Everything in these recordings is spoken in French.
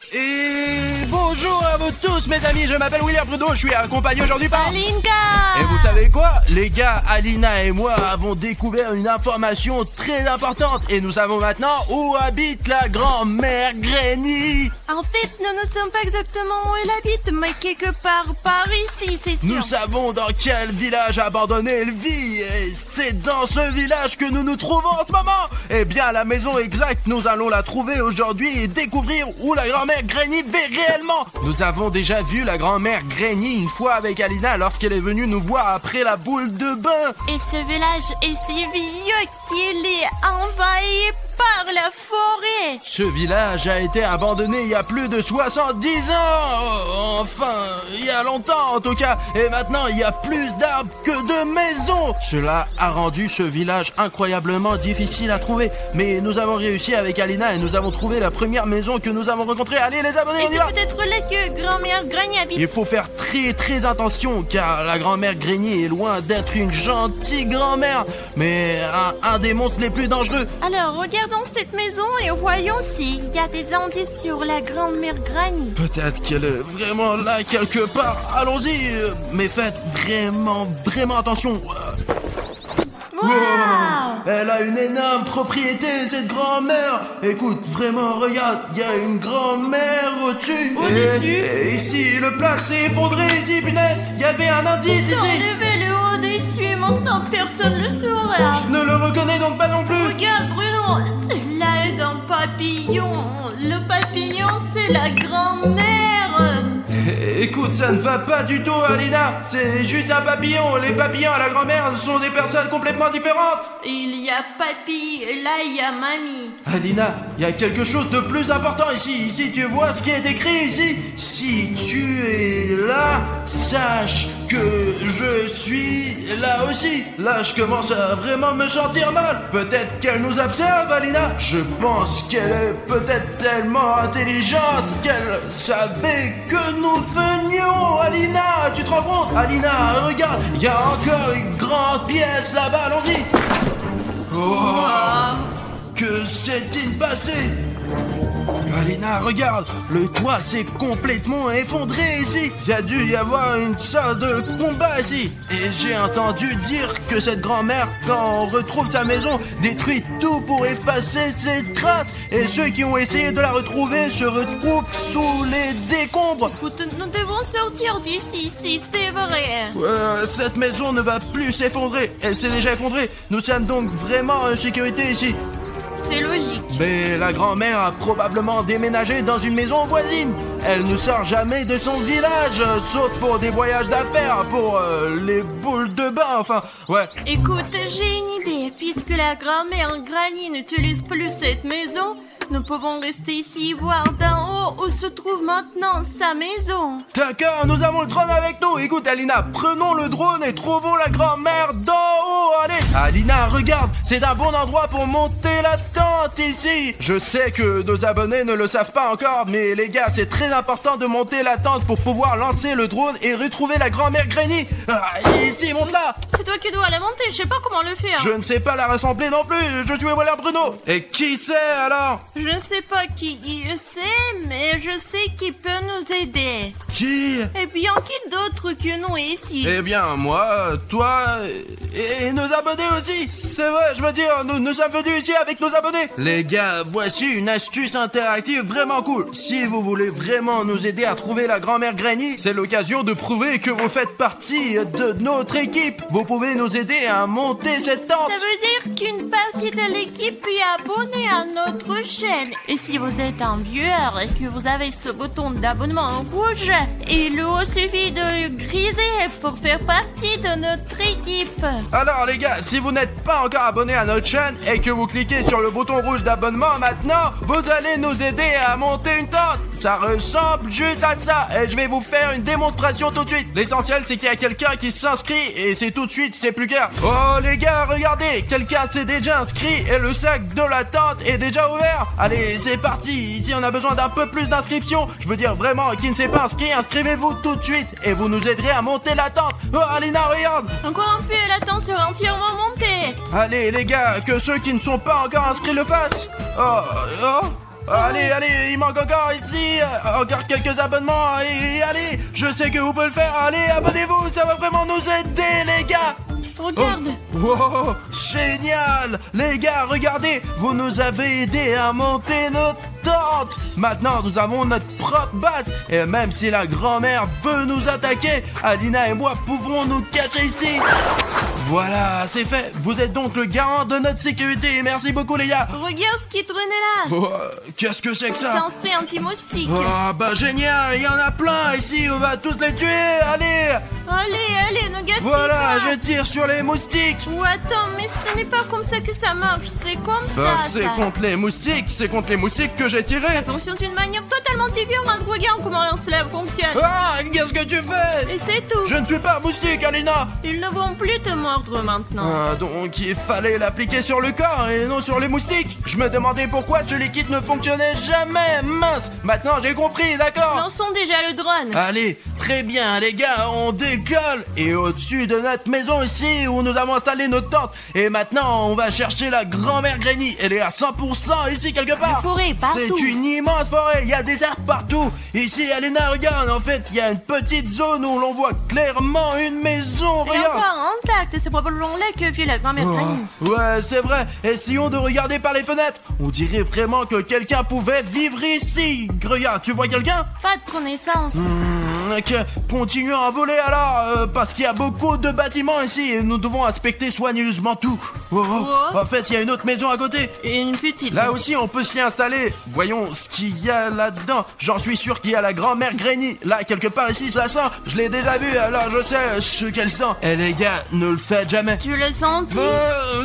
Et bonjour à vous tous mes amis, je m'appelle William Bruno, je suis accompagné aujourd'hui par Alinka. Et vous savez quoi? Les gars, Alina et moi avons découvert une information très importante et nous savons maintenant où habite la grand-mère Granny. En fait, nous ne sommes pas exactement où elle habite, mais quelque part par ici, c'est sûr. Nous savons dans quel village abandonné elle vit et c'est dans ce village que nous nous trouvons en ce moment. Eh bien, la maison exacte, nous allons la trouver aujourd'hui et découvrir où la grand-mère Granny vit réellement. Nous avons déjà vu la grand-mère Granny une fois avec Alina lorsqu'elle est venue nous voir après la boule de bain. Et ce village est si vieux qu'il est envahi par la forêt. Ce village a été abandonné il y a plus de 70 ans. Enfin, il y a longtemps en tout cas. Et maintenant, il y a plus d'arbres que de maisons. Cela a rendu ce village incroyablement difficile à trouver. Mais nous avons réussi avec Alina et nous avons trouvé la première maison que nous avons rencontrée. Allez les abonnés, on y va. Et c'est peut-être là que grand-mère Granny habite. Il faut faire très attention car la grand-mère Granny est loin d'être une gentille grand-mère. Mais un des monstres les plus dangereux. Alors, regardons cette maison et voyons s'il y a des indices sur la grand-mère Granny. Peut-être qu'elle est vraiment là quelque part. Allons-y, mais faites vraiment attention. Wow. Elle a une énorme propriété, cette grand-mère. Écoute, vraiment, regarde, il y a une grand-mère au-dessus. Au-dessus. Et ici, le plat s'est effondré, ici, punaise. Il y avait un indice ici. Enlevez le au-dessus et maintenant personne ne saura. Je ne le reconnais donc pas non plus. Regarde Bruno, cela est un papillon. Le papillon, c'est la grand-mère. Écoute, ça ne va pas du tout, Alina. C'est juste un papillon. Les papillons à la grand-mère sont des personnes complètement différentes. Il y a papy et là il y a mamie. Alina, il y a quelque chose de plus important ici. Ici, tu vois ce qui est écrit ici. Si tu es là, sache que je suis là aussi. Là, je commence à vraiment me sentir mal. Peut-être qu'elle nous observe, Alina. Je pense qu'elle est peut-être tellement intelligente qu'elle savait que nous venions. Alina, tu te rends compte? Alina, regarde, il y a encore une grande pièce là-bas, allons-y. Oh, que s'est-il passé? Alina, regarde, le toit s'est complètement effondré ici. Il y a dû y avoir une sorte de combat ici. Et j'ai entendu dire que cette grand-mère, quand on retrouve sa maison, détruit tout pour effacer ses traces. Et ceux qui ont essayé de la retrouver se retrouvent sous les décombres. Écoute, nous devons sortir d'ici, si c'est vrai. Cette maison ne va plus s'effondrer. Elle s'est déjà effondrée. Nous sommes donc vraiment en sécurité ici. C'est logique. Mais la grand-mère a probablement déménagé dans une maison voisine. Elle ne sort jamais de son village, sauf pour des voyages d'affaires, pour les boules de bain, enfin, ouais. Écoute, j'ai une idée. Puisque la grand-mère Granny n'utilise plus cette maison, nous pouvons rester ici voir d'en haut où se trouve maintenant sa maison. D'accord, nous avons le drone avec nous. Écoute, Alina, prenons le drone et trouvons la grand-mère d'en haut. Allez, Alina, regarde, c'est un bon endroit pour monter la tente ici. Je sais que nos abonnés ne le savent pas encore, mais les gars, c'est très important de monter la tente pour pouvoir lancer le drone et retrouver la grand-mère Granny. Ici, monte-la. C'est toi qui dois la monter, je sais pas comment le faire. Je ne sais pas la rassembler non plus. Je suis William Bruno. Et qui c'est alors? Je ne sais pas qui c'est, mais je sais qui peut nous aider. Qui? Eh bien, qui d'autre que nous ici? Eh bien, moi, toi et nos abonnés aussi. C'est vrai, je veux dire, nous sommes venus ici avec nos abonnés. Les gars, voici une astuce interactive vraiment cool. Si vous voulez vraiment nous aider à trouver la grand-mère Granny, c'est l'occasion de prouver que vous faites partie de notre équipe. Vous pouvez nous aider à monter cette tente. Ça veut dire qu'une partie de l'équipe est abonnée à notre chaîne. Et si vous êtes un viewer et que vous avez ce bouton d'abonnement rouge, il vous suffit de griser pour faire partie de notre équipe. Alors les gars, si vous n'êtes pas encore abonné à notre chaîne et que vous cliquez sur le bouton rouge d'abonnement maintenant, vous allez nous aider à monter une tente. Ça ressemble juste à ça et je vais vous faire une démonstration tout de suite. L'essentiel c'est qu'il y a quelqu'un qui s'inscrit et c'est tout de suite, c'est plus clair. Oh les gars, regardez, quelqu'un s'est déjà inscrit et le sac de la tente est déjà ouvert. Allez, c'est parti. Ici on a besoin d'un peu plus d'inscriptions. Je veux dire vraiment, qui ne s'est pas inscrit, inscrivez-vous tout de suite et vous nous aiderez à monter la tente. Oh Alina, regarde. Encore un peu, la tente sera entièrement montée. Allez les gars, que ceux qui ne sont pas encore inscrits le fassent. Allez, il manque encore ici, encore quelques abonnements, et allez, je sais que vous pouvez le faire, allez, abonnez-vous, ça va vraiment nous aider, les gars. Regarde. Oh, génial. Les gars, regardez, vous nous avez aidé à monter notre tente. Maintenant, nous avons notre propre base. Et même si la grand-mère veut nous attaquer, Alina et moi pouvons nous cacher ici. Voilà, c'est fait. Vous êtes donc le garant de notre sécurité. Merci beaucoup, les gars. Regarde ce qui traînait là. Oh, qu'est-ce que c'est que C'est ça? un spray anti-moustique. Oh, bah génial, il y en a plein ici. On va tous les tuer. Allez. Allez, ne gaspille Voilà, pas. je tire sur les moustiques. Ou attends, mais ce n'est pas comme ça que ça marche. C'est comme Bah, ça. c'est contre les moustiques. C'est contre les moustiques que j'ai tiré. Ça fonctionne d'une manière totalement différente. Regarde comment cela fonctionne. Ah, qu'est-ce que tu fais? Et c'est tout. Je ne suis pas moustique, Alina. Ils ne vont plus te mordre maintenant. Ah, donc il fallait l'appliquer sur le corps et non sur les moustiques. Je me demandais pourquoi ce liquide ne fonctionnait jamais. Mince, maintenant j'ai compris, d'accord. Lançons déjà le drone. Allez, très bien les gars, on décolle. Et au-dessus de notre maison ici où nous avons installé notre tente. Et maintenant on va chercher la grand-mère Granny. Elle est à 100% ici quelque part. Une forêt partout. C'est une immense forêt, il y a des arbres partout. Ici Alina, regarde, en fait il y a une petite zone où l'on voit clairement une maison. Et Regarde. encore intact. C'est probablement là que vit la grand-mère Granny. Ouais, c'est vrai. Essayons de regarder par les fenêtres. On dirait vraiment que quelqu'un pouvait vivre ici. Regarde, tu vois quelqu'un? Pas de connaissance. Ok, continuons à voler alors, parce qu'il y a beaucoup de bâtiments ici et nous devons inspecter soigneusement tout. En fait, il y a une autre maison à côté. Et une petite. Là aussi, on peut s'y installer. Voyons ce qu'il y a là-dedans. J'en suis sûr qu'il y a la grand-mère Granny. Là, quelque part ici, je la sens. Je l'ai déjà vue, alors je sais ce qu'elle sent. Et les gars, ne le faites jamais. Tu le senti?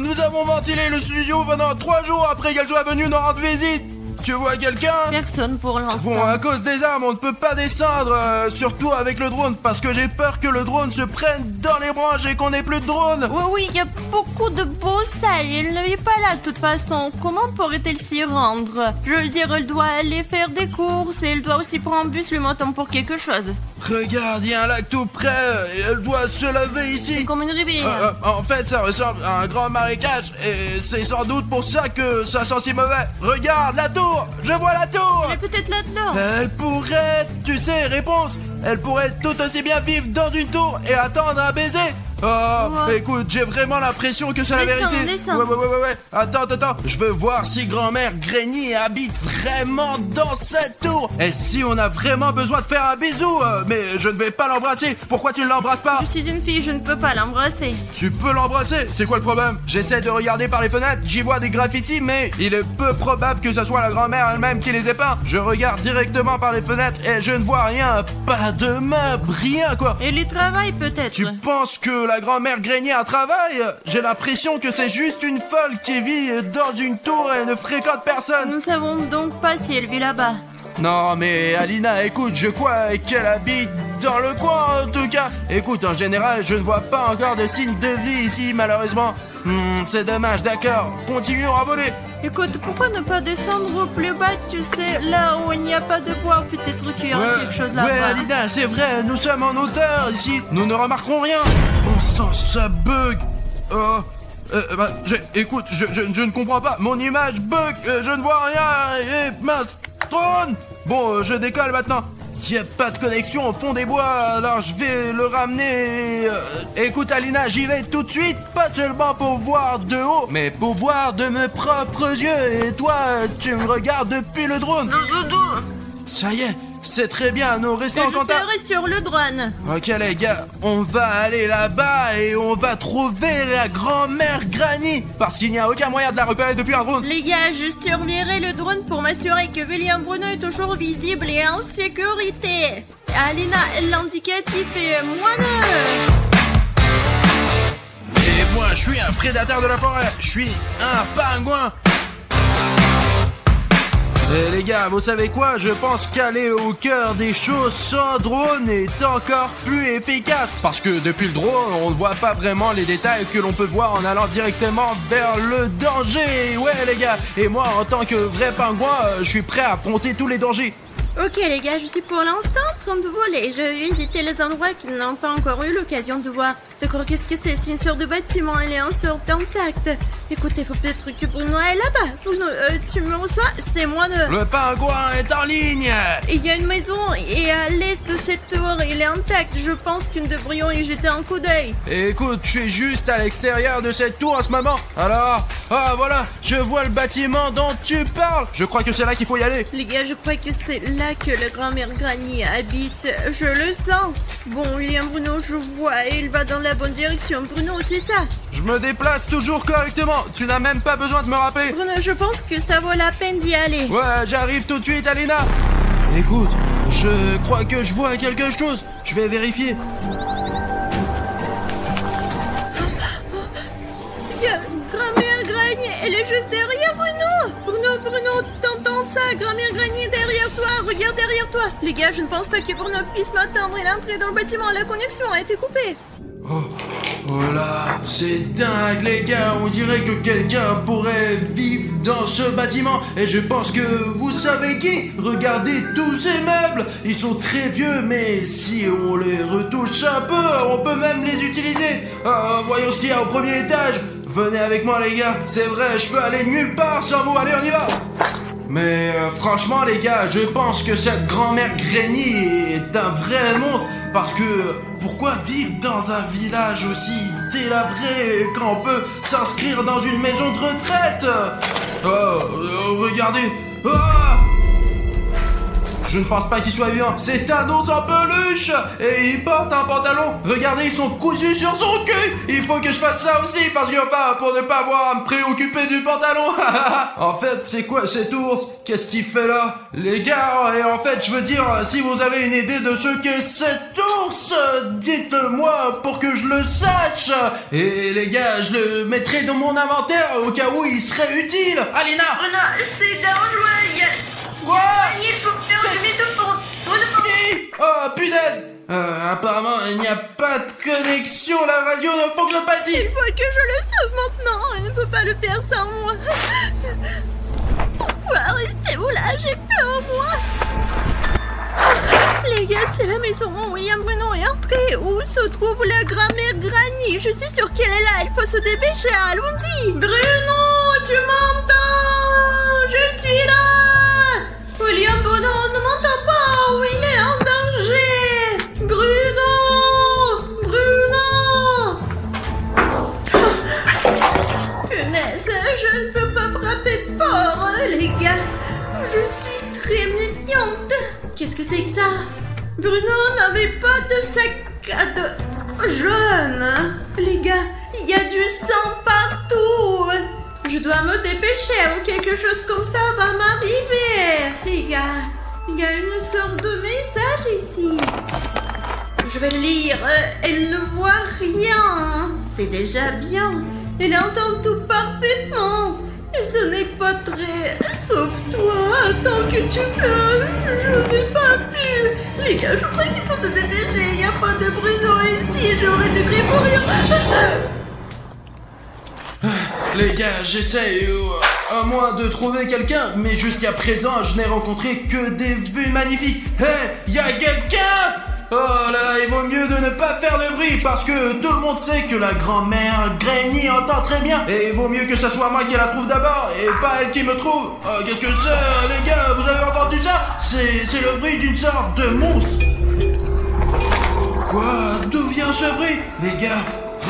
Nous avons ventilé le studio pendant 3 jours après qu'elle soit venue nous rendre visite. Tu vois quelqu'un? Personne pour l'instant. Bon, à cause des armes, on ne peut pas descendre, surtout avec le drone, parce que j'ai peur que le drone se prenne dans les branches et qu'on ait plus de drone. Oui, il y a beaucoup de beaux salles. Elle n'est pas là de toute façon. Comment pourrait-elle s'y rendre? Je veux dire, elle doit aller faire des courses et elle doit aussi prendre un bus le matin pour quelque chose. Regarde, il y a un lac tout près et elle doit se laver ici. C'est comme une rivière. En fait, ça ressemble à un grand marécage et c'est sans doute pour ça que ça sent si mauvais. Regarde la tour, je vois la tour. Elle est peut-être là-dedans. Elle pourrait, tu sais, réponse. Elle pourrait tout aussi bien vivre dans une tour et attendre un baiser. Oh, Ouais. écoute, j'ai vraiment l'impression que c'est la Descends, vérité. descends. Ouais. Attends. Je veux voir si grand-mère Granny habite vraiment dans cette tour. Et si on a vraiment besoin de faire un bisou, mais je ne vais pas l'embrasser. Pourquoi tu ne l'embrasses pas? Je suis une fille, je ne peux pas l'embrasser. Tu peux l'embrasser, c'est quoi le problème? J'essaie de regarder par les fenêtres, j'y vois des graffitis, mais il est peu probable que ce soit la grand-mère elle-même qui les ait peints. Je regarde directement par les fenêtres et je ne vois rien, pas de meubles, rien quoi. Elle y travaille peut-être. Tu penses que la grand-mère Granny a un travail? J'ai l'impression que c'est juste une folle qui vit dans une tour et ne fréquente personne. Nous ne savons donc pas si elle vit là-bas. Non mais Alina, écoute, je crois qu'elle habite dans le coin en tout cas. Écoute, en général, je ne vois pas encore de signes de vie ici malheureusement. C'est dommage, d'accord. Continuons à voler. Écoute, pourquoi ne pas descendre au plus bas, tu sais, là où il n'y a pas de bois, peut-être qu'il y aura quelque chose là-bas. Ouais, Alina, c'est vrai, nous sommes en hauteur ici. Nous ne remarquerons rien. Bon sang, ça bug. Écoute, je ne comprends pas. Mon image bug, je ne vois rien. Et mince, drone. Bon, je décolle maintenant. Y a pas de connexion au fond des bois, alors je vais le ramener. Écoute Alina, j'y vais tout de suite, pas seulement pour voir de haut, mais pour voir de mes propres yeux. Et toi, tu me regardes depuis le drone. Ça y est, c'est très bien, nous restons en Je contact. serai sur le drone. Ok les gars, on va aller là-bas et on va trouver la grand-mère Granny, parce qu'il n'y a aucun moyen de la repérer depuis un drone. Les gars, je surveillerai le drone pour m'assurer que William Bruno est toujours visible et en sécurité. Alina, l'indicatif est -2. Et moi, je suis un prédateur de la forêt, je suis un pingouin. Et les gars, vous savez quoi? Je pense qu'aller au cœur des choses sans drone est encore plus efficace. Parce que depuis le drone, on ne voit pas vraiment les détails que l'on peut voir en allant directement vers le danger. Ouais les gars, et moi en tant que vrai pingouin, je suis prêt à affronter tous les dangers. Ok les gars, je suis pour l'instant en train de voler. Je vais visiter les endroits qu'ils n'ont pas encore eu l'occasion de voir. D'accord, qu'est-ce que c'est? C'est une sorte de bâtiment, elle est en sorte intact. Écoutez, faut peut-être que Bruno est là-bas. Bruno, tu me reçois? C'est moi de... Le pingouin est en ligne. Il y a une maison et à l'est de cette tour, il est intact. Je pense que nous devrions y jeter un coup d'œil. Écoute, je suis juste à l'extérieur de cette tour en ce moment. Alors, voilà, je vois le bâtiment dont tu parles. Je crois que c'est là qu'il faut y aller. Les gars, je crois que c'est là que la grand-mère Granny habite. Je le sens. Bon, il y a un Bruno, je vois, et il va dans la bonne direction. Bruno, c'est ça. Je me déplace toujours correctement. Tu n'as même pas besoin de me rappeler. Bruno, je pense que ça vaut la peine d'y aller. Ouais, j'arrive tout de suite, Alina. Écoute, je crois que je vois quelque chose. Je vais vérifier. Grand-mère Granny, elle est juste derrière Bruno. Bruno, t'entends ça? Grand-mère Granny est derrière toi. Regarde derrière toi. Les gars, je ne pense pas que Bruno puisse m'attendre. Il est entré dans le bâtiment. La connexion a été coupée. Oh là, c'est dingue les gars, on dirait que quelqu'un pourrait vivre dans ce bâtiment. Et je pense que vous savez qui. Regardez tous ces meubles, ils sont très vieux, mais si on les retouche un peu, on peut même les utiliser. Voyons ce qu'il y a au premier étage. Venez avec moi les gars, c'est vrai, je peux aller nulle part sans vous, allez on y va. Mais franchement les gars, je pense que cette grand-mère Granny est un vrai monstre. Parce que pourquoi vivre dans un village aussi délabré quand on peut s'inscrire dans une maison de retraite? Regardez. Je ne pense pas qu'il soit vivant. C'est un ours en peluche et il porte un pantalon. Regardez, ils sont cousus sur son cul. Il faut que je fasse ça aussi parce que pour ne pas avoir à me préoccuper du pantalon. En fait, c'est quoi cet ours? Qu'est-ce qu'il fait là? Les gars, et en fait, je veux dire, si vous avez une idée de ce qu'est cet ours, dites-moi pour que je le sache. Et les gars, je le mettrai dans mon inventaire au cas où il serait utile. Alina! Bruno, c'est dangereux. Quoi? Il faut faire demi-tour pour... Oh punaise! Apparemment il n'y a pas de connexion, la radio ne fonctionne pas ici! Il faut que je le sauve maintenant, il ne peut pas le faire sans moi. Pourquoi restez-vous là? J'ai peur moi. Les gars, c'est la maison où William Bruno est entré, où se trouve la grand-mère Granny. Je suis sûre qu'elle est là, il faut se dépêcher, allons-y. Bruno, tu m'entends? Je suis là. William Bruno ne m'entend pas, où il est en danger. Bruno! Punaise, je ne peux pas frapper fort, les gars. Je suis très méfiante. Qu'est-ce que c'est que ça? Bruno n'avait pas de sac à dos jaune. Les gars, il y a du sang partout. Je dois me dépêcher ou quelque chose comme ça va m'arriver. Les gars, il y a une sorte de message ici. Je vais le lire. Elle ne voit rien. C'est déjà bien. Elle entend tout parfaitement. Et ce n'est pas très... Sauve-toi, tant que tu peux. Je n'ai pas pu. Les gars, je crois qu'il faut se dépêcher. Il n'y a pas de Bruno ici. J'aurais dû crier pour rien. Les gars, j'essaye à moins de trouver quelqu'un, mais jusqu'à présent, je n'ai rencontré que des vues magnifiques. Hé, y a quelqu'un? Oh là là, il vaut mieux de ne pas faire de bruit parce que tout le monde sait que la grand-mère Granny entend très bien. Et il vaut mieux que ce soit moi qui la trouve d'abord et pas elle qui me trouve. Qu'est-ce que c'est, les gars? Vous avez entendu ça? C'est le bruit d'une sorte de monstre. Quoi? D'où vient ce bruit? Les gars,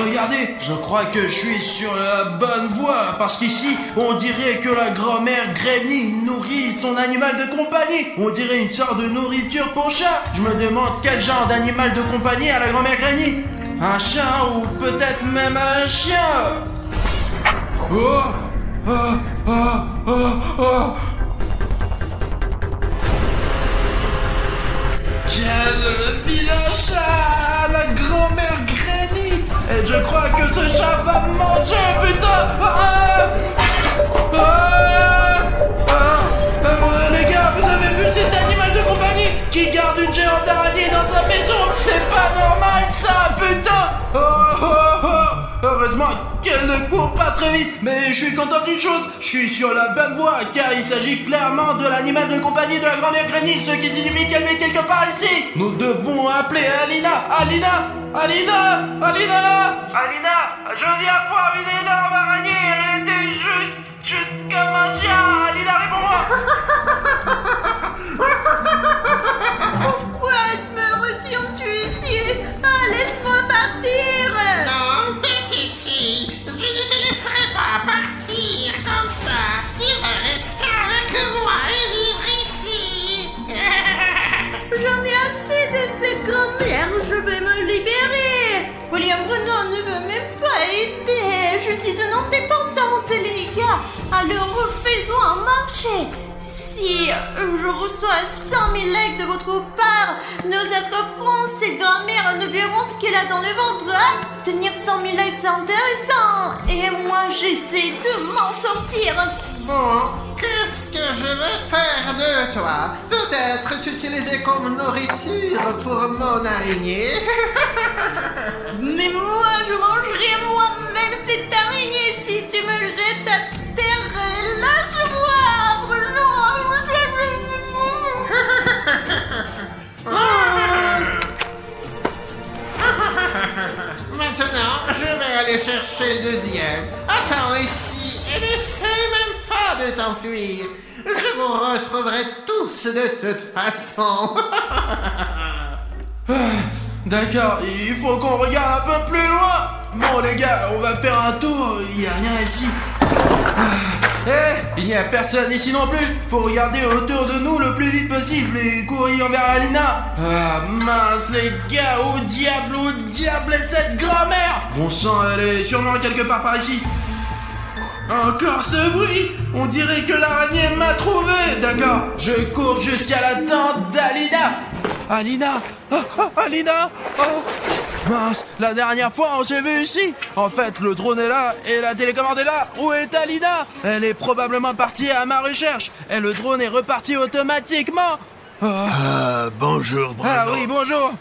regardez, je crois que je suis sur la bonne voie, parce qu'ici, on dirait que la grand-mère Granny nourrit son animal de compagnie. On dirait une sorte de nourriture pour chat. Je me demande quel genre d'animal de compagnie a la grand-mère Granny. Un chat ou peut-être même un chien. Quel vilain chat, la grand-mère Granny. Et je crois que ce chat va me manger, putain. Les gars, vous avez vu cet animal de compagnie qui garde une géante araignée dans sa maison? C'est pas normal ça, putain. Heureusement que qu'elle ne court pas très vite. Mais je suis content d'une chose, je suis sur la bonne voie, car il s'agit clairement de l'animal de compagnie de la grand-mère Granny, ce qui signifie qu'elle vit quelque part ici. Nous devons appeler Alina. Alina, je viens voir une énorme araignée, elle était juste comme un chien. Alina, réponds-moi. Pourquoi me retiens-tu ici? Laisse-moi partir. Non, petite fille, je ne te laisserai pas partir comme ça. Tu vas rester avec moi et vivre ici. J'en ai assez de cette grand-mère, je vais me libérer. William Bruno ne veut même pas aider. Je suis une indépendante, les gars. Alors faisons un marché. Si je reçois 100 000 likes de votre part, nos autres princes et grand-mères ne verront ce qu'elle a dans le ventre. Hein? Tenir 100 000 likes, c'est intéressant. Et moi, j'essaie de m'en sortir. Bon, qu'est-ce que je vais faire de toi? Peut-être t'utiliser comme nourriture pour mon araignée. Mais moi, je mangerai moi-même cette araignée si tu me jettes à terre. Lâche-moi, Bruno. Maintenant, je vais aller chercher le deuxième. Attends ici et n'essaie même pas de t'enfuir. Je vous retrouverai tous de toute façon. D'accord, il faut qu'on regarde un peu plus loin. Bon les gars, on va faire un tour, il n'y a rien ici. Il n'y a personne ici non plus. Faut regarder autour de nous le plus vite possible et courir vers Alina. Ah mince les gars, au diable est cette grand-mère. Bon sang, elle est sûrement quelque part par ici. Encore ce bruit. On dirait que l'araignée m'a trouvé. D'accord, je cours jusqu'à la tente d'Alina. Alina. Alina. Oh mince, la dernière fois on s'est vu ici. En fait, le drone est là et la télécommande est là. Où est Alina? Elle est probablement partie à ma recherche. Et le drone est reparti automatiquement. Bonjour, Bruno. Ah oui, bonjour.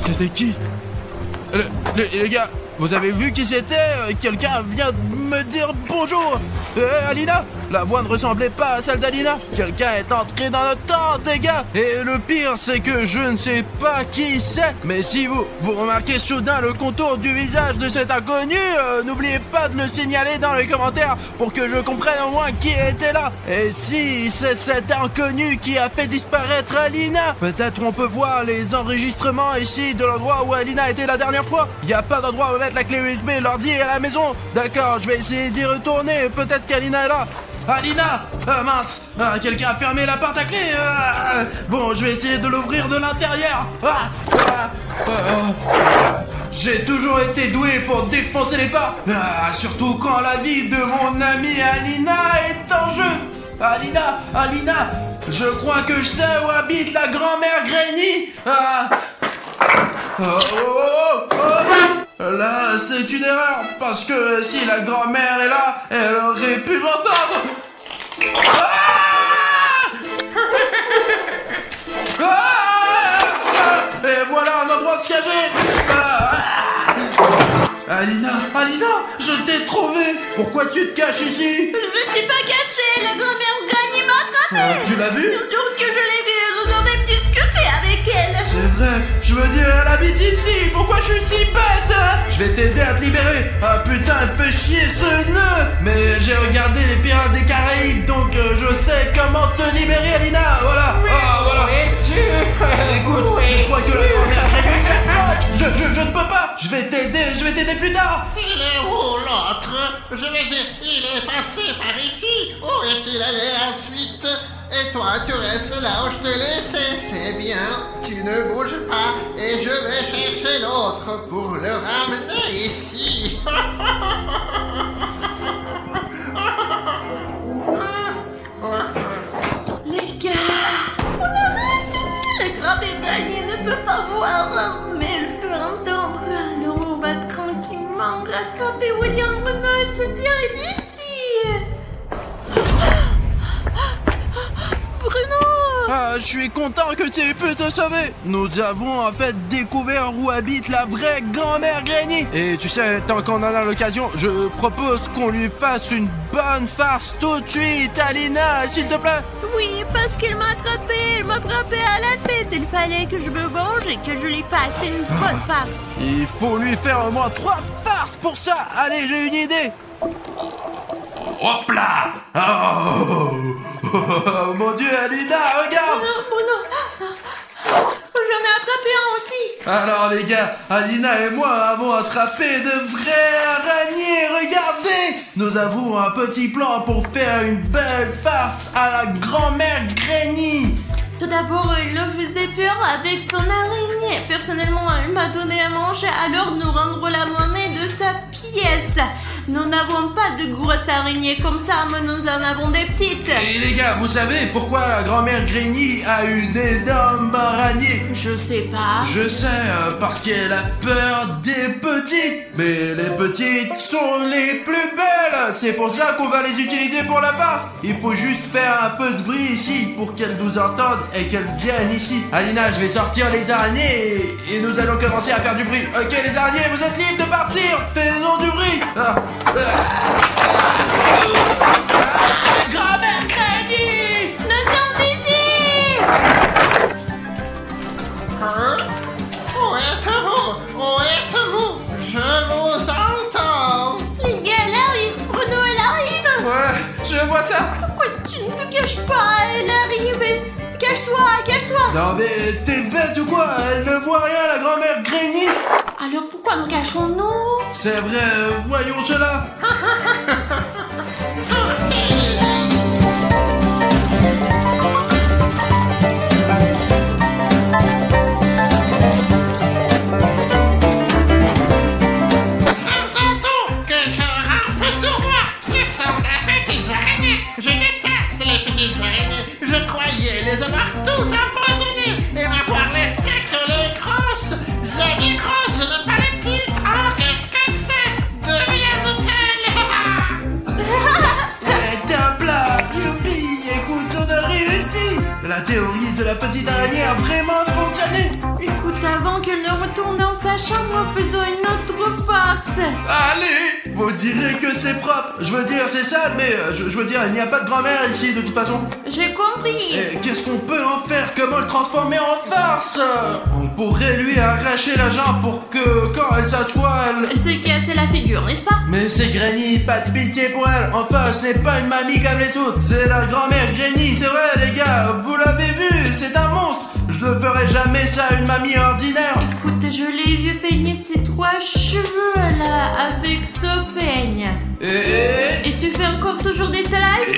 C'était qui? Les gars, vous avez vu qui c'était? Quelqu'un vient de me dire bonjour. Alina? La voix ne ressemblait pas à celle d'Alina. Quelqu'un est entré dans notre tente, les gars. Et le pire, c'est que je ne sais pas qui c'est. Mais si vous remarquez soudain le contour du visage de cet inconnu, n'oubliez pas de le signaler dans les commentaires pour que je comprenne au moins qui était là. Et si c'est cet inconnu qui a fait disparaître Alina, peut-être on peut voir les enregistrements ici de l'endroit où Alina était la dernière fois. Il n'y a pas d'endroit où mettre la clé USB, l'ordi et la maison. D'accord, je vais essayer d'y retourner. Peut-être qu'Alina est là. Alina! Mince! Quelqu'un a fermé la porte à clé! Bon, je vais essayer de l'ouvrir de l'intérieur! J'ai toujours été doué pour défoncer les portes! Surtout quand la vie de mon amie Alina est en jeu! Alina! Je crois que je sais où habite la grand-mère Granny! Là, c'est une erreur, parce que si la grand-mère est là, elle aurait pu m'entendre. Et voilà un endroit de se cacher. Alina, je t'ai trouvé. Pourquoi tu te caches ici? Je me suis pas cachée, la grand-mère Granny m'a attrapée. Tu l'as vu? Bien sûr que je l'ai vue, nous avons même discuté avec elle. C'est vrai, je veux dire, elle habite ici. Pourquoi je suis si bête? Je vais t'aider à te libérer. Ah putain, elle fait chier ce nœud. Mais j'ai regardé les Pirates des Caraïbes, donc je sais comment te libérer, Alina. Voilà. Voilà. Écoute, je crois que la grand-mère Granny s'approche. Je ne peux pas. Je vais t'aider plus tard. Il est où l'autre? Je veux dire, il est passé par ici. Où est-il allé ensuite? Et toi, tu restes là où je te laissais. C'est bien, tu ne bouges pas. Et je vais chercher l'autre pour le ramener ici. Les gars, on a réussi. La grand-mère Granny ne peut pas voir, mais elle peut entendre. Alors on va tranquillement rattraper William Bruno et se tirer d'ici. Bruno, Ah, je suis content que tu aies pu te sauver. Nous avons en fait découvert où habite la vraie grand-mère Granny. Et tu sais, tant qu'on en a l'occasion, je propose qu'on lui fasse une bonne farce tout de suite. Alina, s'il te plaît. Oui, parce qu'il m'a attrapé, il m'a frappé à la tête. Il fallait que je me venge et que je lui fasse une bonne farce. Il faut lui faire au moins 3 farces pour ça. Allez, j'ai une idée. Hop là. Oh, mon Dieu, Alina, regarde. Oh non. J'en ai attrapé un aussi. Alors les gars, Alina et moi avons attrapé de vrais araignées, regardez. Nous avons un petit plan pour faire une belle farce à la grand-mère Granny. Tout d'abord, il me faisait peur avec son araignée. Personnellement, elle m'a donné à manger, alors nous rendrons la monnaie de sa pièce. Nous n'avons pas de grosses araignées comme ça, mais nous en avons des petites. Et les gars, vous savez pourquoi la grand-mère Granny a une énorme araignée? Je sais pas. Je sais, parce qu'elle a peur des petites. Mais les petites sont les plus belles. C'est pour ça qu'on va les utiliser pour la farce. Il faut juste faire un peu de bruit ici pour qu'elles nous entendent et qu'elles viennent ici. Alina, je vais sortir les araignées et nous allons commencer à faire du bruit. Ok les araignées, vous êtes libres de partir. Faisons du bruit. Grand-mère Granny! Nous sommes ici. Où êtes-vous? Où êtes-vous? Je vous entends. Les gars, elle arrive. Bruno, elle arrive. Ouais, je vois ça. Pourquoi tu ne te caches pas? Elle arrive. Cache-toi. Non mais t'es bête ou quoi? Elle ne voit rien la grand-mère Granny. Alors pourquoi nous cachons-nous? C'est vrai, voyons cela. J'entends quelqu'un rampe sur moi. Ce sont des petites araignées. Je déteste les petites araignées. Je croyais les avoir toutes empoisonnées et n'avoir laissé que les grosses. J'aime les grosses, je n'aime pas les petites. Oh, qu'est-ce que c'est? Deviens-nous-t-elle? Top là, youpi, écoute, on a réussi. La théorie de la petite araignée a vraiment fonctionné. Écoute, avant qu'elle ne retourne dans sa chambre, faisons une autre farce. Allez, vous direz que c'est propre. Je veux dire, c'est sale, mais je veux dire, il n'y a pas de grand-mère ici de toute façon. J'ai compris. Et qu'est-ce qu'on peut en faire? Comment le transformer en farce? On pourrait lui arracher la jambe pour que quand elle s'assoit, Elle s'est cassée la figure, n'est-ce pas? Mais c'est Granny, pas de pitié pour elle. Enfin, ce n'est pas une mamie comme les autres. C'est la grand-mère Granny, c'est vrai les gars. Vous l'avez vu, c'est un monstre. Je ne ferai jamais ça à une mamie ordinaire. Écoute, je l'ai vu peigner ses 3 cheveux là avec ce peigne. Et tu fais encore toujours des slides?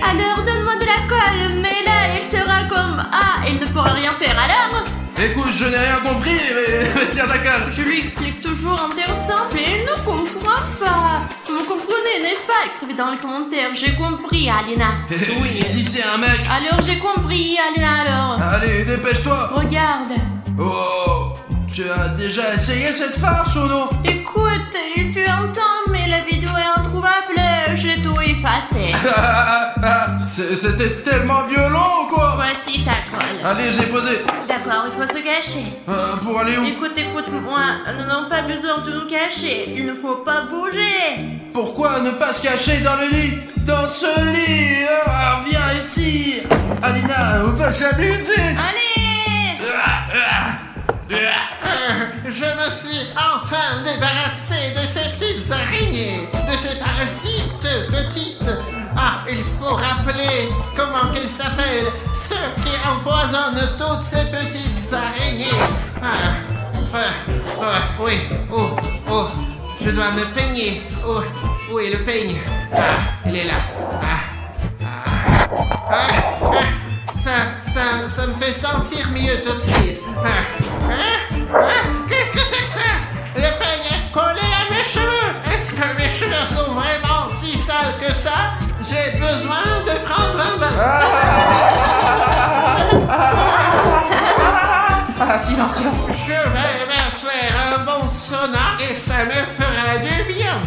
Alors donne-moi de la colle, mais là elle sera comme... Ah, elle ne pourra rien faire alors? Écoute, je n'ai rien compris, mais tiens ta colle. Je lui explique toujours en termes simples et elle ne comprend pas. Vous me comprenez, n'est-ce pas? Écrivez dans les commentaires. J'ai compris, Alina. Oui, si c'est un mec. Alors j'ai compris, Alina, alors. Allez, dépêche-toi. Regarde. Oh, tu as déjà essayé cette farce ou non? Écoute, il fut un temps, mais la vidéo est introuvable. J'ai tout effacé. C'était tellement violent ou quoi? Voici ta colle. Allez, je l'ai posé. D'accord, il faut se cacher. Pour aller où? Écoute-moi, nous n'avons pas besoin de nous cacher. Il ne faut pas bouger. Pourquoi ne pas se cacher dans le lit? Dans ce lit. Viens ici. Alina, on va s'amuser. Allez. Je me suis enfin débarrassé de ces petites araignées, de ces parasites petites. Ah, il faut rappeler comment qu'ils s'appellent, ceux qui empoisonnent toutes ces petites araignées. Oui, je dois me peigner. Où est le peigne? Il est là. Ça me fait sentir mieux tout de suite. Qu'est-ce que c'est que ça? Le peigne est collé à mes cheveux. Est-ce que mes cheveux sont vraiment si sales que ça? J'ai besoin de prendre un bain. Silence. Je vais me faire un bon sauna et ça me fera du bien.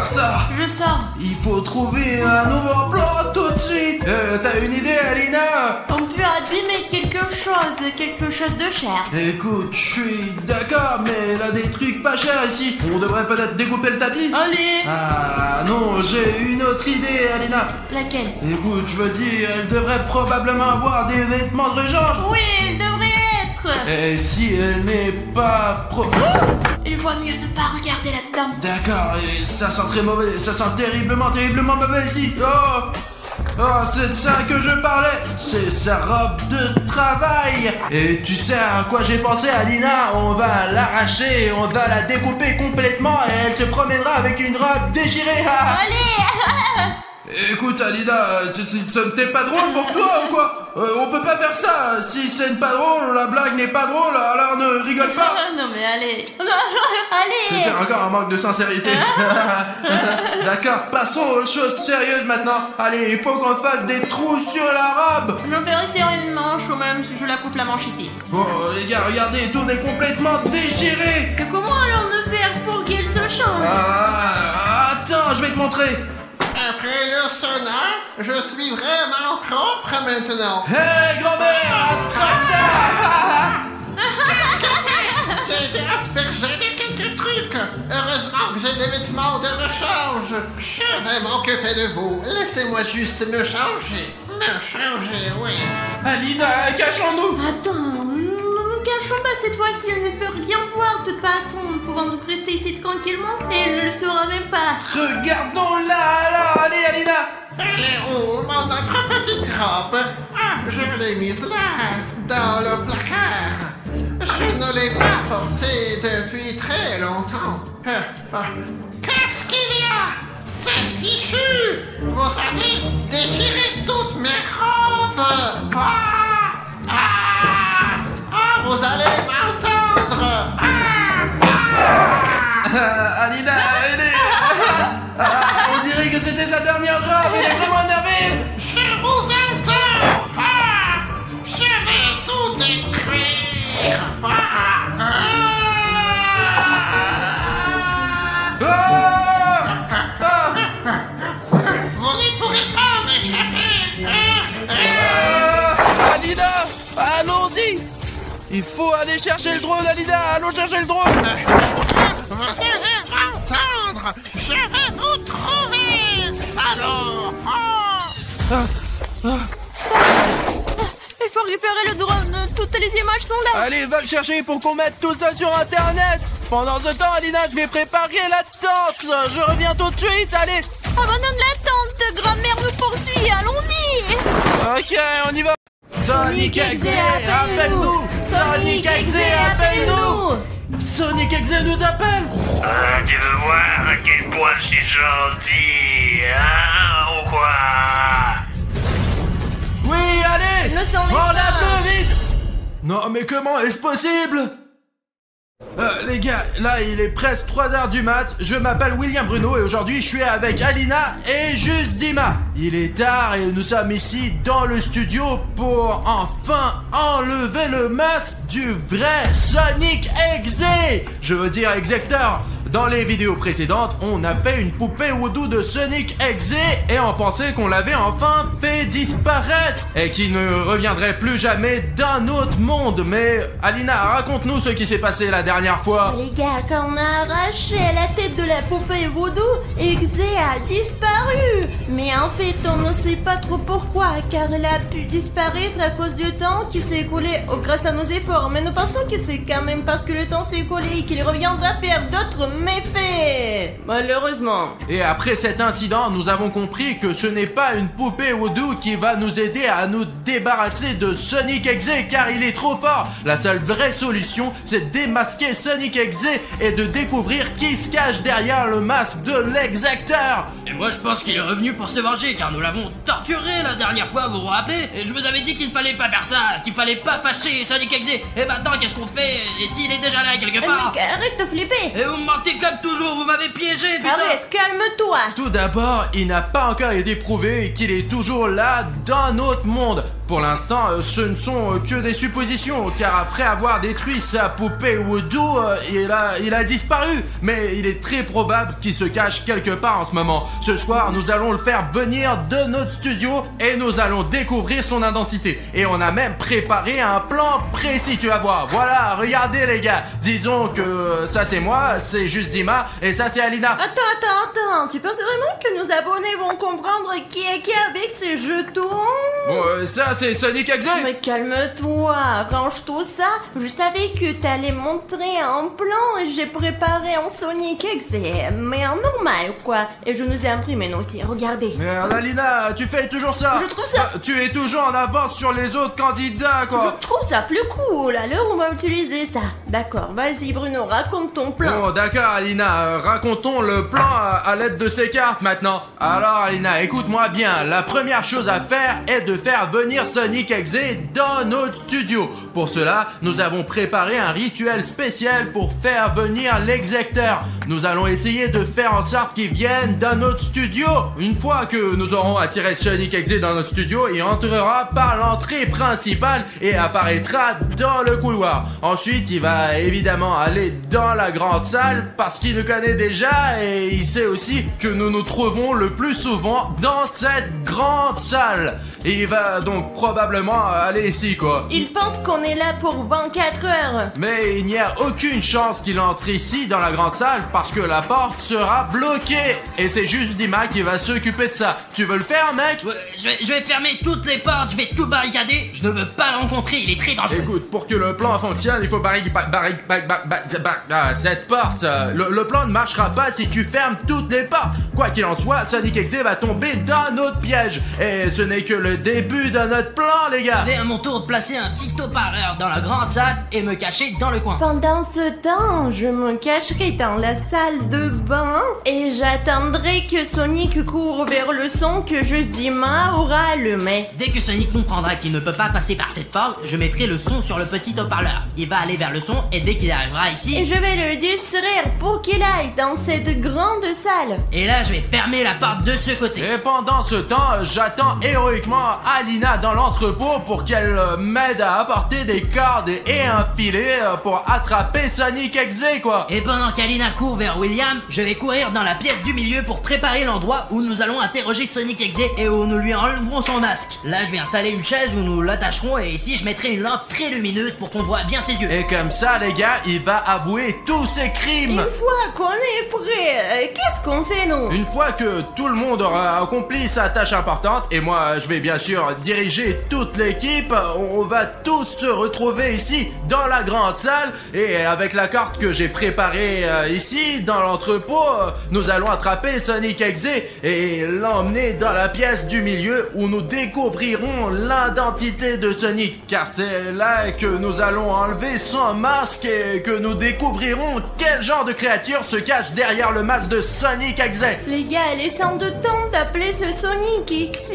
Ça. Je sors. Il faut trouver un nouveau plan tout de suite. quelque chose de cher. Écoute, je suis d'accord, mais elle a des trucs pas chers ici. On devrait peut-être découper le tapis. Allez. Ah non, j'ai une autre idée, Alina. Laquelle? Écoute, je veux dire, elle devrait probablement avoir des vêtements de rechange. Oui, il devrait être. Et si elle n'est pas Il vaut mieux ne pas regarder là-dedans. D'accord, et ça sent très mauvais, ça sent terriblement mauvais ici. Oh, c'est de ça que je parlais. C'est sa robe de travail. Et tu sais à quoi j'ai pensé, Alina? On va l'arracher, on va la découper complètement et elle se promènera avec une robe déchirée. Allez. Écoute, Alina, ce n'était pas drôle pour toi ou quoi? On peut pas faire ça. Si ce n'est pas drôle, la blague n'est pas drôle, alors ne rigole pas. Non mais allez. Allez. C'était encore un manque de sincérité. D'accord, passons aux choses sérieuses maintenant. Allez, il faut qu'on fasse des trous sur la robe. Je vais resserrer une manche ou même si je la coupe la manche ici. Bon, les gars, regardez, tout est complètement déchiré. Et comment allons-nous faire pour qu'il se change? Attends, je vais te montrer. Après le sauna, je suis vraiment propre maintenant. Hé, grand-mère, attrape ça. J'ai été aspergé de quelques trucs. Heureusement que j'ai des vêtements de rechange. Je vais m'occuper de vous. Laissez-moi juste me changer. Me changer, oui. Alina, cachons-nous. Attends, nous cachons pas cette fois-ci, elle ne peut rien voir de toute façon. Nous pouvons donc rester ici tranquillement et elle ne le saura même pas. Regardons-la, là. Allez, Alina. Elle est où, mon autre petite robe? Ah, je l'ai mise là, dans le placard. Je ne l'ai pas portée depuis très longtemps. Qu'est-ce qu'il y a? C'est fichu! Vous avez déchiré toutes mes robes! Vous allez m'entendre! Alina, elle est... on dirait que c'était sa dernière robe. Elle est vraiment énervée. Je vous entends! Je vais tout détruire! Vous ne pourrez pas m'échapper! Alina, allons-y. Il faut aller chercher le drone, Alina. Allons chercher le drone. Vous allez m'entendre! Je vais vous trouver, salaud! Il faut récupérer le drone, toutes les images sont là. Allez, va le chercher pour qu'on mette tout ça sur Internet. Pendant ce temps, Alina, je vais préparer la tente. Je reviens tout de suite, allez. Abandonne la tente, grand-mère nous poursuit, allons-y. Ok, on y va. Sonic Exe, appelle-nous. Sonic Exe, appelle-nous. Sonic Exe nous appelle. Tu veux voir à quel point je suis gentil, hein, ou quoi? Oui, allez. Le sang est Enlève-le vite. Non, mais comment est-ce possible? Les gars, là il est presque 3h du mat, je m'appelle William Bruno et aujourd'hui je suis avec Alina et Juste Dima. Il est tard et nous sommes ici dans le studio pour enfin enlever le masque du vrai Sonic Exe. Je veux dire Exector. Dans les vidéos précédentes, on a fait une poupée Voodoo de Sonic Exe et on pensait qu'on l'avait enfin fait disparaître et qu'il ne reviendrait plus jamais d'un autre monde. Mais Alina, raconte-nous ce qui s'est passé la dernière fois. Les gars, quand on a arraché la tête de la poupée Voodoo, Exe a disparu. Mais en fait, on ne sait pas trop pourquoi, car elle a pu disparaître à cause du temps qui s'est écoulé grâce à nos efforts. Mais nous pensons que c'est quand même parce que le temps s'est écoulé et qu'il reviendra faire d'autres méfaits, malheureusement. Et après cet incident, nous avons compris que ce n'est pas une poupée Voodoo qui va nous aider à nous débarrasser de Sonic Exe, car il est trop fort. La seule vraie solution, c'est de démasquer Sonic Exe et de découvrir qui se cache derrière le masque de l'Exector. Et moi je pense qu'il est revenu pour se venger, car nous l'avons torturé la dernière fois, vous vous rappelez? Et je vous avais dit qu'il ne fallait pas faire ça, qu'il fallait pas fâcher Sonic Exe. Et maintenant qu'est-ce qu'on fait? Et s'il est déjà là quelque part? Mec, arrête de flipper. Et vous me mentez comme toujours, vous m'avez piégé, putain. Arrête, calme-toi. Tout d'abord, il n'a pas encore été prouvé qu'il est toujours là d'un autre monde. Pour l'instant, ce ne sont que des suppositions, car après avoir détruit sa poupée Voodoo, il a disparu. Mais il est très probable qu'il se cache quelque part en ce moment. Ce soir, nous allons le faire venir de notre studio et nous allons découvrir son identité. Et on a même préparé un plan précis, tu vas voir. Voilà, regardez les gars. Disons que ça c'est moi, c'est juste Dima, et ça c'est Alina. Attends, tu penses vraiment que nos abonnés vont comprendre qui est qui avec ces jetons? Bon, ça c'est Sonic Exe. Mais calme-toi, range tout ça. Je savais que t'allais montrer un plan et j'ai préparé un Sonic Exe, mais en normal quoi. Et je nous ai imprimé nous aussi, regardez. Merde, Alina, tu fais toujours ça. Je trouve ça... Tu es toujours en avance sur les autres candidats, quoi. Je trouve ça plus cool, alors on va utiliser ça. D'accord, vas-y Bruno, raconte ton plan. Bon, d'accord Alina, racontons le plan à l'aide de ces cartes maintenant. Alors Alina, écoute-moi bien, la première chose à faire est de faire venir Sonic Exe dans notre studio. Pour cela, nous avons préparé un rituel spécial pour faire venir l'exécuteur. Nous allons essayer de faire en sorte qu'il vienne dans notre studio. Une fois que nous aurons attiré Sonic Exe dans notre studio, il entrera par l'entrée principale et apparaîtra dans le couloir. Ensuite, il va évidemment aller dans la grande salle parce qu'il nous connaît déjà et il sait aussi que nous nous trouvons le plus souvent dans cette grande salle. Et il va donc probablement aller ici, quoi. Il pense qu'on est là pour 24 heures. Mais il n'y a aucune chance qu'il entre ici dans la grande salle parce que la porte sera bloquée. Et c'est juste Dima qui va s'occuper de ça. Tu veux le faire, mec? Ouais, je vais fermer toutes les portes, je vais tout barricader. Je ne veux pas le rencontrer, il est très dangereux. Écoute, pour que le plan fonctionne, il faut cette porte. Le plan ne marchera pas si tu fermes toutes les portes. Quoi qu'il en soit, Sonic Exe va tomber dans notre piège. Et ce n'est que le début de notre plan, les gars. Je vais à mon tour placer un petit haut-parleur dans la grande salle et me cacher dans le coin. Pendant ce temps, je me cacherai dans la salle de bain et j'attendrai que Sonic court vers le son que juste Dima aura allumé. Dès que Sonic comprendra qu'il ne peut pas passer par cette porte, je mettrai le son sur le petit haut-parleur. Il va aller vers le son et dès qu'il arrivera ici... Et je vais le distraire pour qu'il aille dans cette grande salle. Et là, je vais fermer la porte de ce côté. Et pendant ce temps, j'attends héroïquement Alina dans l'entrepôt pour qu'elle m'aide à apporter des cordes et un filet pour attraper Sonic Exe, quoi. Et pendant qu'Alina court vers William, je vais courir dans la pièce du milieu pour préparer l'endroit où nous allons interroger Sonic Exe et où nous lui enlèverons son masque. Là, je vais installer une chaise où nous l'attacherons et ici, je mettrai une lampe très lumineuse pour qu'on voit bien ses yeux. Et comme ça, les gars, il va avouer tous ses crimes. Une fois qu'on est prêt, qu'est-ce qu'on fait, nous? Une fois que tout le monde aura accompli sa tâche importante, et moi, je vais bien sûr diriger toute l'équipe, on va tous se retrouver ici dans la grande salle et avec la carte que j'ai préparée ici dans l'entrepôt, nous allons attraper Sonic Exe et l'emmener dans la pièce du milieu où nous découvrirons l'identité de Sonic, car c'est là que nous allons enlever son masque et que nous découvrirons quel genre de créature se cache derrière le masque de Sonic Exe. Les gars, laissons de temps d'appeler ce Sonic Exe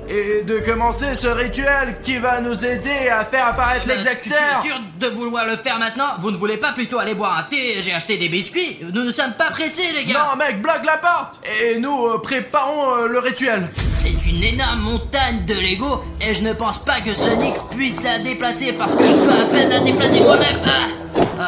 et de commencer ce rituel qui va nous aider à faire apparaître l'exécuteur. Tu es sûr de vouloir le faire maintenant? Vous ne voulez pas plutôt aller boire un thé? J'ai acheté des biscuits. Nous ne sommes pas pressés, les gars. Non, mec, bloque la porte et nous préparons le rituel. C'est une énorme montagne de Lego et je ne pense pas que Sonic puisse la déplacer parce que je peux à peine la déplacer moi-même.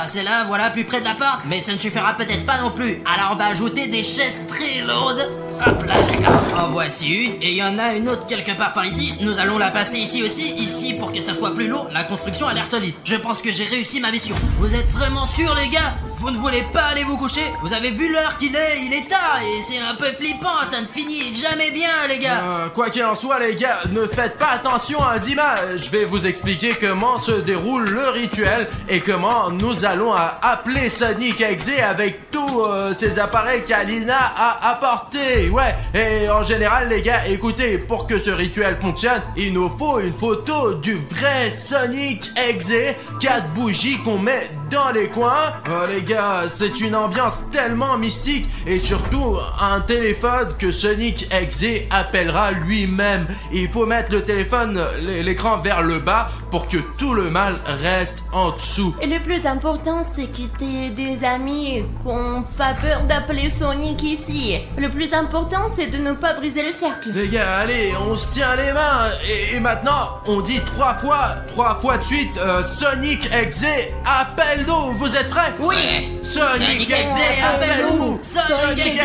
C'est là, voilà, plus près de la porte, mais ça ne suffira peut-être pas non plus. Alors on va ajouter des chaises très lourdes. Hop là, d'accord. En voici une, et il y en a une autre quelque part par ici. Nous allons la passer ici aussi, ici pour que ça soit plus lourd. La construction a l'air solide. Je pense que j'ai réussi ma mission. Vous êtes vraiment sûrs, les gars? Vous ne voulez pas aller vous coucher? Vous avez vu l'heure qu'il est? Il est tard et c'est un peu flippant. Ça ne finit jamais bien, les gars. Quoi qu'il en soit, les gars, ne faites pas attention à Dima. Je vais vous expliquer comment se déroule le rituel et comment nous allons appeler Sonic Exe avec tous ces appareils qu'Alina a apportés. Ouais, et en général, les gars, écoutez, pour que ce rituel fonctionne, il nous faut une photo du vrai Sonic Exe, 4 bougies qu'on met dans les coins. Oh les gars, c'est une ambiance tellement mystique et surtout un téléphone que Sonic Exe appellera lui-même. Il faut mettre le téléphone, l'écran vers le bas pour que tout le mal reste en dessous. Et le plus important, c'est que t'aies des amis qui n'ont pas peur d'appeler Sonic ici. Le plus important, c'est de ne pas briser le cercle. Les gars, allez, on se tient les mains et maintenant, on dit 3 fois de suite, Sonic Exe, appelle-nous. Vous êtes prêts? Oui. Sonic Exe, appelle-nous. Sonic Exe,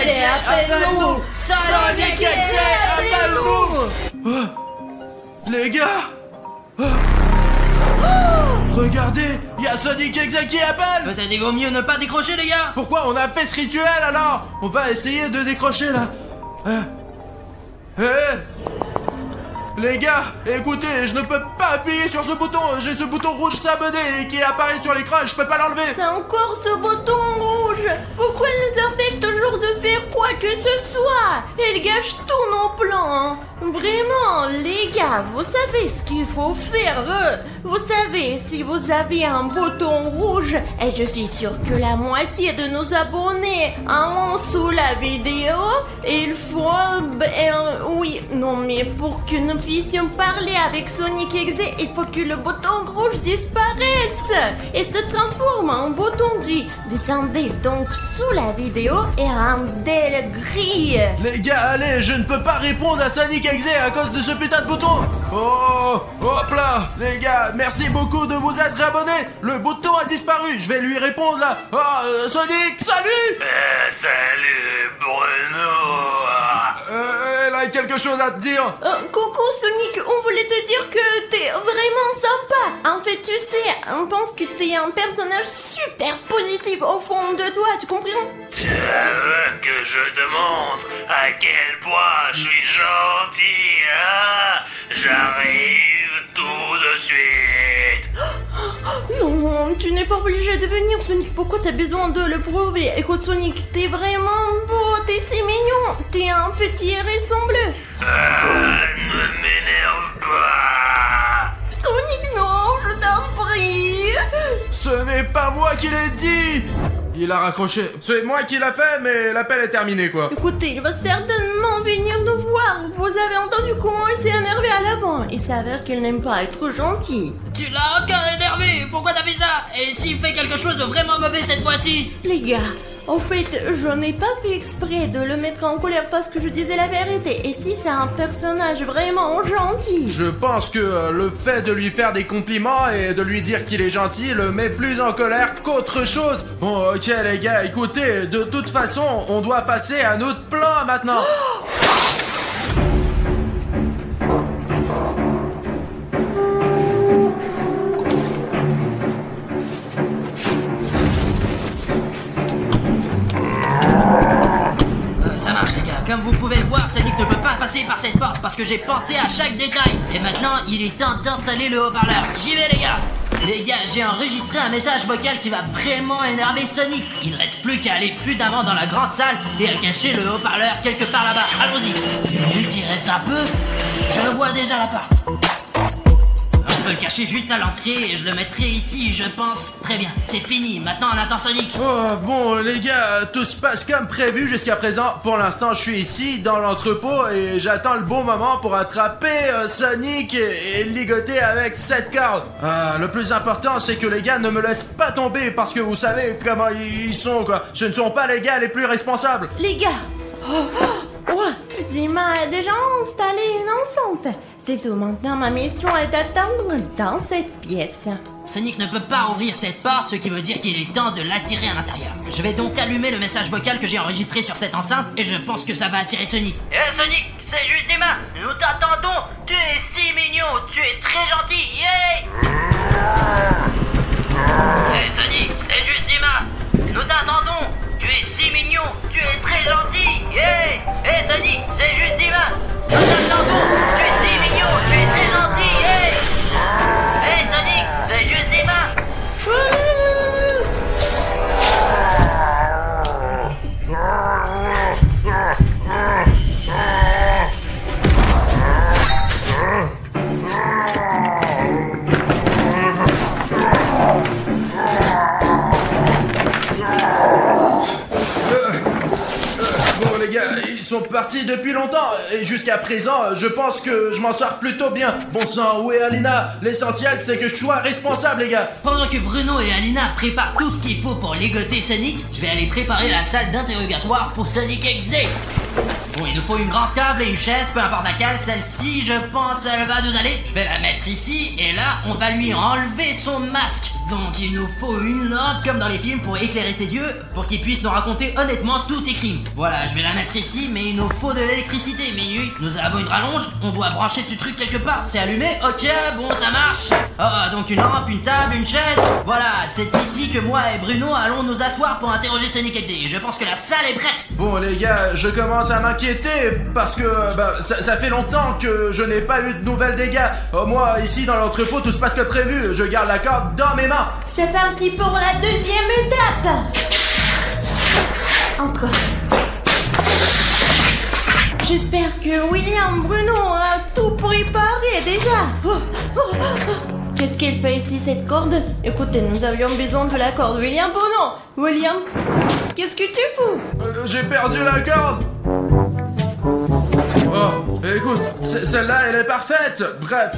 appelle-nous. Sonic Exe, appelle-nous. Les gars, regardez, il y a Sonic Exe qui appelle. Peut-être il vaut mieux ne pas décrocher, les gars. Pourquoi on a fait ce rituel alors? On va essayer de décrocher là. Les gars, écoutez, je ne peux pas appuyer sur ce bouton. J'ai ce bouton rouge s'abonner qui apparaît sur l'écran et je peux pas l'enlever. C'est encore ce bouton rouge. Pourquoi il nous empêche toujours de faire quoi que ce soit? Il gâche tous nos plans. Vraiment, les gars, vous savez ce qu'il faut faire. Vous savez, si vous avez un bouton rouge, et je suis sûre que la moitié de nos abonnés en ont sous la vidéo, il faut... oui, non mais pour que nous puissions parler avec Sonic Exe, il faut que le bouton rouge disparaisse et se transforme en bouton gris. Descendez donc sous la vidéo et rendez le gris. Les gars, allez, je ne peux pas répondre à Sonic Exe à cause de ce putain de bouton. Oh, hop là, les gars, merci beaucoup de vous être abonnés. Le bouton a disparu, je vais lui répondre là. Oh, Sonic, salut. Salut Bruno. Elle a quelque chose à te dire. Coucou Sonic, on voulait te dire que t'es vraiment sympa. En fait, tu sais, on pense que t'es un personnage super positif au fond de toi, tu comprends? Tu veux que je te montre à quel point je suis gentil, hein? J'arrive tout de suite. Non, tu n'es pas obligé de venir Sonic, pourquoi t'as besoin de le prouver? Écoute Sonic, t'es vraiment beau, t'es si mignon, t'es un petit hérisson bleu. Ne m'énerve pas. Sonic, non, je t'en prie. Ce n'est pas moi qui l'ai dit. Il a raccroché. C'est moi qui l'a fait, mais l'appel est terminé quoi. Écoutez, il va certainement venir nous voir. Vous avez entendu comment il s'est énervé à l'avant. Il s'avère qu'il n'aime pas être gentil. Tu l'as encore énervé. Pourquoi t'as fait ça? Et s'il fait quelque chose de vraiment mauvais cette fois-ci? Les gars, en fait, je n'ai pas fait exprès de le mettre en colère parce que je disais la vérité. Et si c'est un personnage vraiment gentil? Je pense que le fait de lui faire des compliments et de lui dire qu'il est gentil le met plus en colère qu'autre chose. Bon, ok les gars, écoutez, de toute façon, on doit passer à notre plan maintenant. Ça marche les gars, comme vous pouvez le voir, Sonic ne peut pas passer par cette porte parce que j'ai pensé à chaque détail. Et maintenant, il est temps d'installer le haut-parleur. J'y vais les gars. Les gars, j'ai enregistré un message vocal qui va vraiment énerver Sonic. Il ne reste plus qu'à aller plus d'avant dans la grande salle et à cacher le haut-parleur quelque part là-bas. Allons-y. Minute, il reste un peu. Je vois déjà l'appart. Je peux le cacher juste à l'entrée et je le mettrai ici, je pense. Très bien, c'est fini. Maintenant, on attend Sonic. Oh, bon les gars, tout se passe comme prévu jusqu'à présent. Pour l'instant, je suis ici dans l'entrepôt et j'attends le bon moment pour attraper Sonic et le ligoter avec cette corde. Le plus important, c'est que les gars ne me laissent pas tomber parce que vous savez comment ils sont quoi. Ce ne sont pas les gars les plus responsables. Les gars, Dima a déjà installé une enceinte. C'est tout, maintenant ma mission est d'attendre dans cette pièce. Sonic ne peut pas ouvrir cette porte, ce qui veut dire qu'il est temps de l'attirer à l'intérieur. Je vais donc allumer le message vocal que j'ai enregistré sur cette enceinte et je pense que ça va attirer Sonic. Sonic, c'est juste Dima. Nous t'attendons. Tu es si mignon. Tu es très gentil. Yeah. Sonic, c'est juste Dima. Nous t'attendons. Tu es si mignon. Tu es très gentil. Yeah. Sonic, c'est juste Dima. Nous t'attendons. Tu es si mignon. Tu es très gentil. Yeah. Sonic, c'est juste Dima. sont partis depuis longtemps, et jusqu'à présent, je pense que je m'en sors plutôt bien. Bon sang, où est Alina? L'essentiel, c'est que je sois responsable, les gars. Pendant que Bruno et Alina préparent tout ce qu'il faut pour ligoter Sonic, je vais aller préparer la salle d'interrogatoire pour Sonic Exe. Bon, il nous faut une grande table et une chaise, peu importe laquelle. Celle-ci, je pense, elle va nous aller. Je vais la mettre ici, et là, on va lui enlever son masque. Donc, il nous faut une lampe, comme dans les films, pour éclairer ses yeux, pour qu'il puisse nous raconter honnêtement tous ses crimes. Voilà, je vais la mettre ici, mais il nous faut de l'électricité, minuit. Nous avons une rallonge, on doit brancher ce truc quelque part. C'est allumé? Ok, bon, ça marche. Ah, donc une lampe, une table, une chaise. Voilà, c'est ici que moi et Bruno allons nous asseoir pour interroger Sonic Exe. Je pense que la salle est prête. Bon, les gars, je commence à m'inquiéter, parce que ça fait longtemps que je n'ai pas eu de nouvelles des gars. Moi, ici, dans l'entrepôt, tout se passe comme prévu. Je garde la corde dans mes mains. C'est parti pour la deuxième étape. Encore. J'espère que William Bruno a tout préparé déjà. Qu'est-ce qu'elle fait ici, cette corde? Écoutez, nous avions besoin de la corde. William Bruno! William, qu'est-ce que tu fous? J'ai perdu la corde. Oh, écoute, celle-là, elle est parfaite. Bref,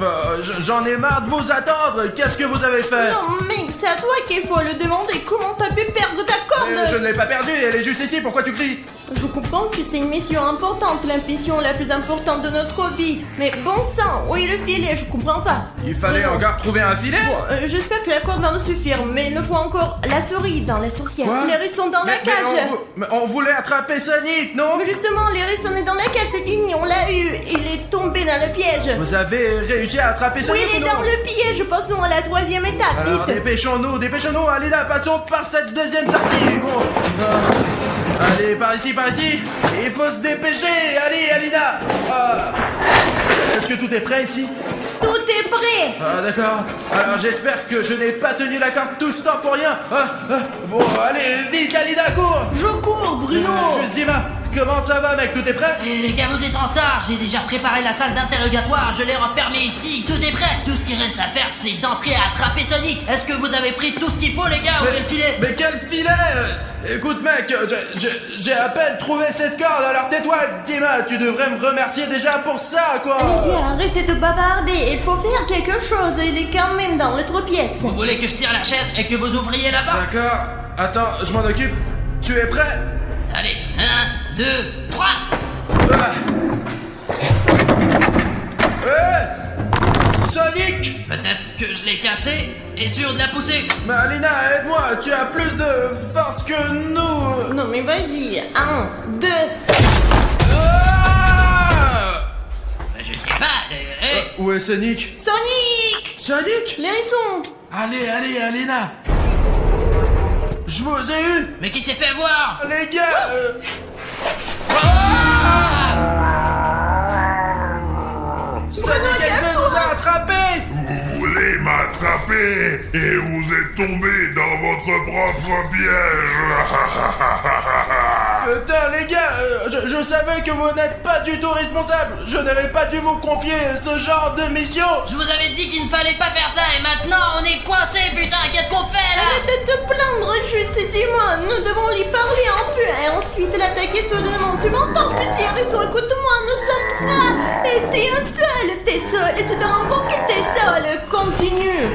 j'en ai marre de vous attendre. Qu'est-ce que vous avez fait? Non, mec, c'est à toi qu'il faut le demander. Comment t'as pu perdre ta corde? Je ne l'ai pas perdue, elle est juste ici. Pourquoi tu cries? Je comprends que c'est une mission importante, l'ambition la plus importante de notre vie. Mais bon sang, où est le filet? Je comprends pas. Il fallait encore trouver un filet? Bon, j'espère que la corde va nous suffire, mais il nous faut encore la souris dans la sorcière. Quoi? Les rires sont dans la cage. Mais on voulait attraper Sonic, non? Mais justement, les rires sont dans la cage, c'est fini, on l'a eu. Il est tombé dans le piège. Vous avez réussi à attraper Oui, Sonic il est ou non? dans le piège. Passons à la troisième étape. Alors Vite. dépêchons-nous, Alina, passons par cette deuxième sortie. Bon. Allez, par ici. Il faut se dépêcher. Allez, Alina. Est-ce que tout est prêt ici? Tout est prêt. Ah, d'accord. Alors j'espère que je n'ai pas tenu la corde tout ce temps pour rien. Bon, allez, vite, Alina, cours. Je cours, Bruno. Juste Dima, comment ça va, mec? Tout est prêt? Et les gars, vous êtes en retard. J'ai déjà préparé la salle d'interrogatoire. Je l'ai refermée ici. Tout est prêt. Tout ce qui reste à faire, c'est d'entrer à attraper Sonic. Est-ce que vous avez pris tout ce qu'il faut, les gars? Où est le filet? Mais quel filet? Écoute, mec, j'ai à peine trouvé cette corde, alors tais-toi, Dima, tu devrais me remercier déjà pour ça, quoi. Les gars, arrêtez de bavarder. Il faut faire quelque chose. Il est quand même dans l'autre pièce. Vous voulez que je tire la chaise et que vous ouvriez la porte? D'accord. Attends, je m'en occupe. Tu es prêt? Allez, 1, 2, 3. Sonic! Peut-être que je l'ai cassé et sûr de la pousser. Mais Alina, aide-moi, tu as plus de force que nous. Non mais vas-y. 1, 2. Je ne sais pas. Où est Sonic? Sonic! Sonic? Les hérissons! Allez, Alina. Je vous ai eu. Mais qui s'est fait avoir? Les gars, Sonic Exe nous a attrapés. Vous voulez m'attraper et vous êtes tombé dans votre propre piège. Putain, les gars, je savais que vous n'êtes pas du tout responsable. Je n'aurais pas dû vous confier ce genre de mission. Je vous avais dit qu'il ne fallait pas faire ça et maintenant on est coincé, putain. Qu'est-ce qu'on fait là? Arrête de te plaindre, juste dis-moi. Nous devons lui parler un peu et ensuite l'attaquer soudainement. Tu m'entends, petit hérisson? Écoute-moi, nous sommes 3 et t'es un seul. T'es seul et tu te rends compte que t'es seul. Continue.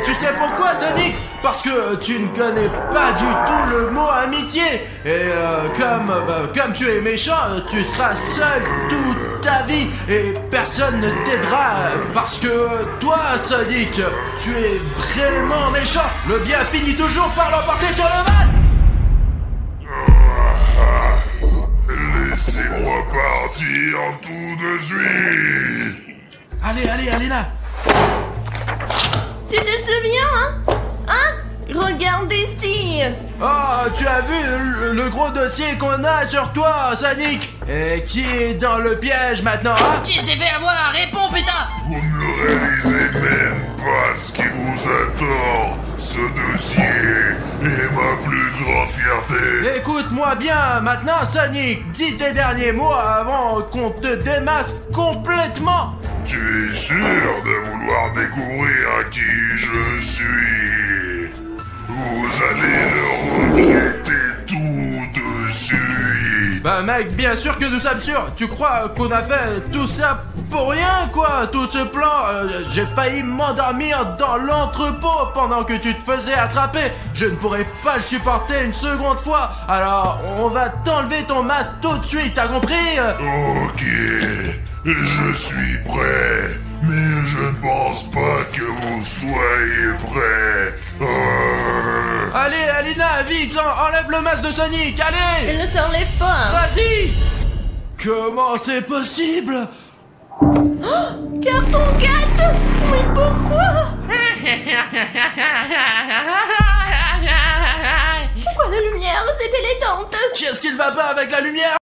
Tu sais pourquoi, Sonic? Parce que tu ne connais pas du tout le mot amitié. Et comme tu es méchant, tu seras seul toute ta vie et personne ne t'aidera. Parce que toi, Sonic, tu es vraiment méchant. Le bien finit toujours par l'emporter sur le mal. Laissez-moi partir tout de suite. Allez, Alina. Tu te souviens, hein? Regarde ici. Oh, tu as vu le gros dossier qu'on a sur toi, Sonic? Et qui est dans le piège maintenant, hein? Qui s'est fait avoir? Réponds, putain. Vous ne réalisez même pas ce qui vous attend. Ce dossier est ma plus grande fierté. Écoute-moi bien, maintenant, Sonic, dis tes derniers mots avant qu'on te démasque complètement. Tu es sûr de vouloir découvrir qui je suis? Vous allez le regretter tout de suite. suite. Bah mec, bien sûr que nous sommes sûrs. Tu crois qu'on a fait tout ça pour rien, quoi? Tout ce plan, j'ai failli m'endormir dans l'entrepôt pendant que tu te faisais attraper. Je ne pourrais pas le supporter une seconde fois. Alors, on va t'enlever ton masque tout de suite, t'as compris? Ok, je suis prêt, mais je ne pense pas que vous soyez prêts. Allez, Alina, vite, enlève le masque de Sonic, allez! Elle ne s'enlève pas. Vas-y! Comment c'est possible? Carton 4. Mais pourquoi? Pourquoi la lumière? C'est délétante. Qu'est-ce qu'il va pas avec la lumière?